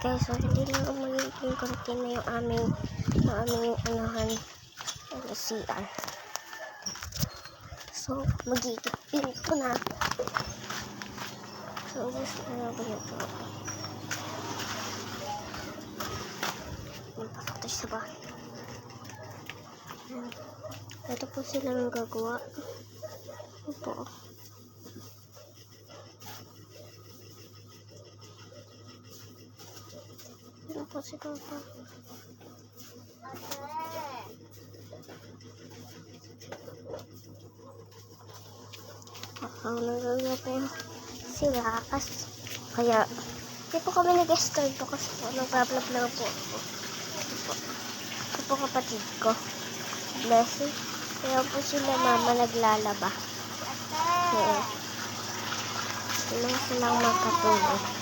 guys, so hindi lang ang magiging content na yung aming anahan CR. So magiging ko na. So gusto na ba ito? Magpapatay sa bahay. Ito po sila nang gagawa. Ito. Ito po si Papa. Ang nagagawa po sila kaya hindi po kami nag-start po kasi po nag-vlog lang po ako. Ito po kapatid ko. Blessing. Kaya po sila mama naglalaba. Kaya silang magkatulog.